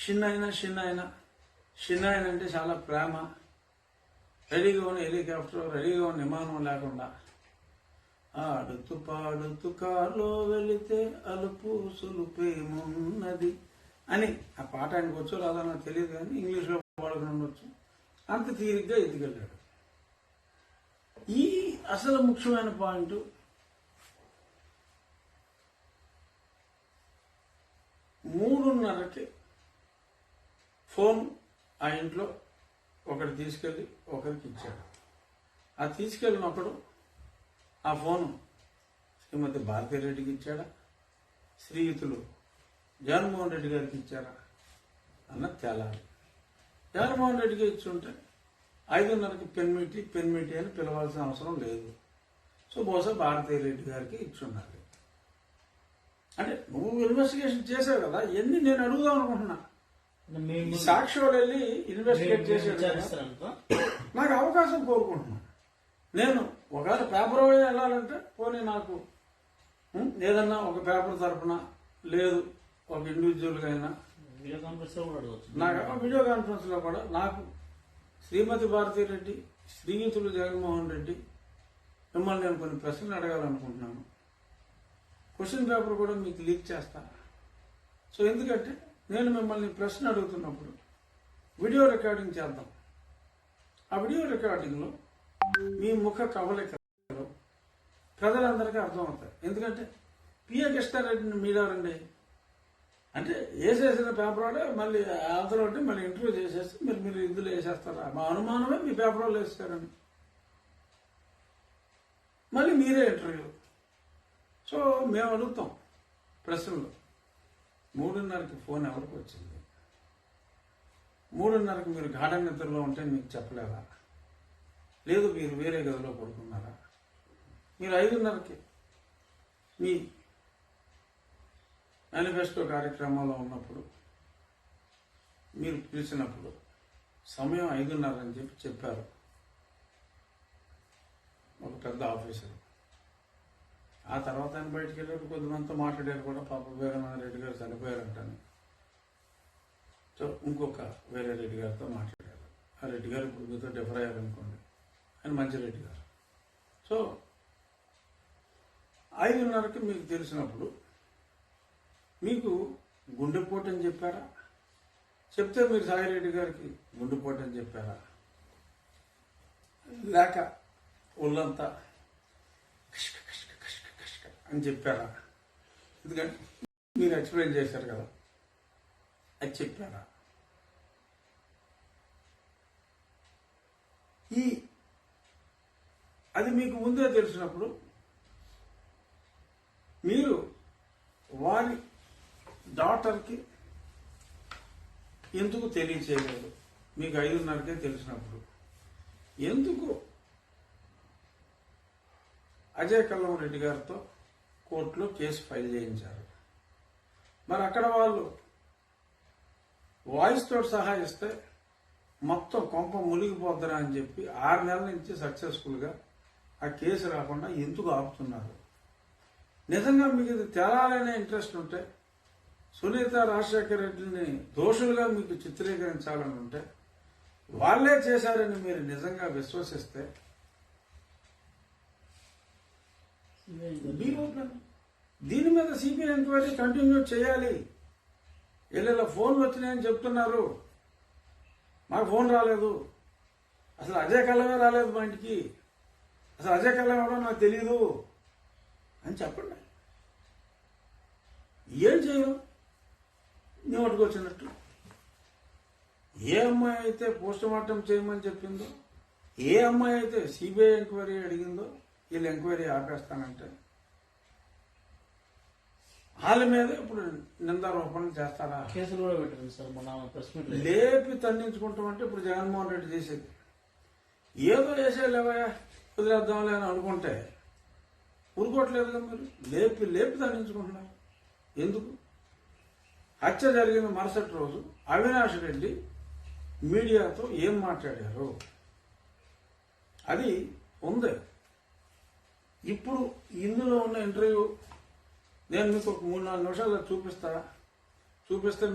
చిన్నాయన అంటే చాలా ప్రేమ, రెడీగా ఉన్న హెలికాప్టర్, రెడీగా ఉన్న విమానం లేకుండా ఆడుతూ పాడుతూ కారులో వెళితే అలుపు సులుపేమున్నది అని ఆ పాట ఆయనకు వచ్చో రాదో నాకు తెలియదు, కానీ ఇంగ్లీష్లో పాడుకుని ఉండొచ్చు. అంత తీరిగ్గా ఎదిగెళ్ళాడు. ఈ అసలు ముఖ్యమైన పాయింట్, 3:30కి ఫోన్ ఆ ఇంట్లో ఒకటి తీసుకెళ్ళి ఒకరికి ఇచ్చాడు. ఆ తీసుకెళ్ళినప్పుడు ఆ ఫోను శ్రీమతి భారతీరెడ్డికి ఇచ్చాడా, శ్రీయుతులు జగన్మోహన్ రెడ్డి గారికి ఇచ్చారా అన్న తేలాలి. జగన్మోహన్ రెడ్డికి ఇచ్చుంటే 5:30కి పెన్మిటి అని పిలవాల్సిన అవసరం లేదు. సో బహుశా భారతీరెడ్డి గారికి ఇచ్చుండాలి. అంటే నువ్వు ఇన్వెస్టిగేషన్ చేసావు కదా, ఎన్ని నేను అడుగుదాం అనుకుంటున్నా. సాక్షి వాళ్ళు వెళ్ళి ఇన్వెస్టిగేట్ చేసాడు, నాకు అవకాశం కోరుకుంటున్నా. నేను ఒకవేళ పేపర్ వెళ్ళాలంటే పోనీ నాకు ఏదన్నా ఒక పేపర్ తరఫున, లేదు ఒక ఇండివిజువల్గా అయినా నాకు వీడియో కాన్ఫరెన్స్ లో కూడా నాకు శ్రీమతి భారతీరెడ్డి, శ్రీయుతులు జగన్మోహన్ రెడ్డి మిమ్మల్ని నేను కొన్ని ప్రశ్నలు అడగాలనుకుంటున్నాను. క్వశ్చన్ పేపర్ కూడా మీకు లీక్ చేస్తా. సో ఎందుకంటే నేను మిమ్మల్ని ప్రశ్న అడుగుతున్నప్పుడు వీడియో రికార్డింగ్ చేద్దాం. ఆ వీడియో రికార్డింగ్లో మీ ముఖ కవలికలు ప్రజలందరికీ అర్థమవుతాయి. ఎందుకంటే పిఏ కృష్ణారెడ్డిని మీరారండి అంటే వేసేసిన పేపర్ వాడే మళ్ళీ అవతల మళ్ళీ ఇంటర్వ్యూ చేసేసి మీరు ఇందులో వేసేస్తారా, మా అనుమానమే మీ పేపర్ వాళ్ళు వేస్తారని, మళ్ళీ మీరే ఇంటర్వ్యూ. సో మేము అడుగుతాం ప్రశ్నలు. 3:30కి ఫోన్ ఎవరికి వచ్చింది? 3:30కి మీరు గాఢ నిద్రలో ఉంటే మీకు చెప్పలేదా? లేదు మీరు వేరే గదిలో పడుకున్నారా? మీరు 5:30కి మీ మేనిఫెస్టో కార్యక్రమంలో ఉన్నప్పుడు మీరు పిలిచినప్పుడు సమయం 5:30 అని చెప్పారు ఒక పెద్ద ఆఫీసర్. ఆ తర్వాత ఆయన బయటికి వెళ్ళారు, కొద్దిమందితో మాట్లాడారు కూడా. పాప వివేకానంద రెడ్డి గారు చనిపోయారంటాను. సో ఇంకొక వేరే రెడ్డి గారితో మాట్లాడారు. ఆ రెడ్డి గారు ఇప్పుడు మీతో డిఫర్ అయ్యారనుకోండి, ఆయన మంచి రెడ్డి గారు. సో 5:30కి మీకు తెలిసినప్పుడు మీకు గుండెపోటు అని చెప్పారా? చెప్తే మీరు సాయిరెడ్డి గారికి గుండెపోటు అని చెప్పారా? లేక ఒళ్ళంతా అని చెప్పారా? ఎందుకంటే మీరు ఎక్స్ప్లెయిన్ చేశారు కదా, అది చెప్పారా? అది మీకు ముందే తెలిసినప్పుడు మీరు వారి డాటర్కి ఎందుకు తెలియచేయలేదు? మీకు 5:30కే తెలిసినప్పుడు ఎందుకు అజయ్ కల్లం రెడ్డి గారితో కోర్టులో కేసు ఫైల్ చేయించారు? మరి అక్కడ వాళ్ళు వాయిస్ తోటి సహా ఇస్తే మొత్తం కొంప మునిగిపోద్దరా అని చెప్పి 6 నెలల నుంచి సక్సెస్ఫుల్గా ఆ కేసు రాకుండా ఎందుకు ఆపుతున్నారు? నిజంగా మీకు ఇది తేలాలనే ఇంట్రెస్ట్ ఉంటే, సునీత రాజశేఖర రెడ్డిని దోషులుగా మీకు చిత్రీకరించాలని ఉంటే, వాళ్లే చేశారని మీరు నిజంగా విశ్వసిస్తే దీని మీద సిబిఐ ఎంక్వైరీ కంటిన్యూ చేయాలి. వీళ్ళ ఫోన్లు వచ్చినాయని చెప్తున్నారు, మాకు ఫోన్ రాలేదు, అసలు అజయ్ కల్లమే రాలేదు మా ఇంటికి, అసలు అజయ్ కల్లం ఎవడో నాకు తెలీదు అని చెప్పండి. ఏం చేయరు? నోటికి వచ్చినట్టు. ఏ అమ్మాయి అయితే పోస్ట్ మార్టం చేయమని చెప్పిందో, ఏ అమ్మాయి అయితే సిబిఐ ఎంక్వైరీ అడిగిందో, వీళ్ళు ఎంక్వైరీ ఆపేస్తానంటే వాళ్ళ మీద ఇప్పుడు నిందారోపణ చేస్తారా? కేసులు కూడా పెట్టారు సార్. మన లేపి తన్నించుకుంటామంటే ఇప్పుడు జగన్మోహన్ రెడ్డి చేసేది ఏదో చేసేలేవయా వదిలేద్దాంలే అని అనుకుంటే ఊరుకోవట్లేదుగా. మీరు లేపి తన్నించుకుంటున్నారు ఎందుకు? హత్య జరిగిన మరుసటి రోజు అవినాష్ రెడ్డి మీడియాతో ఏం మాట్లాడారు అది ఉంది. ఇప్పుడు ఇందులో ఉన్న ఇంటర్వ్యూ నేను మీకు ఒక 3-4 నిమిషాల్లో చూపిస్తే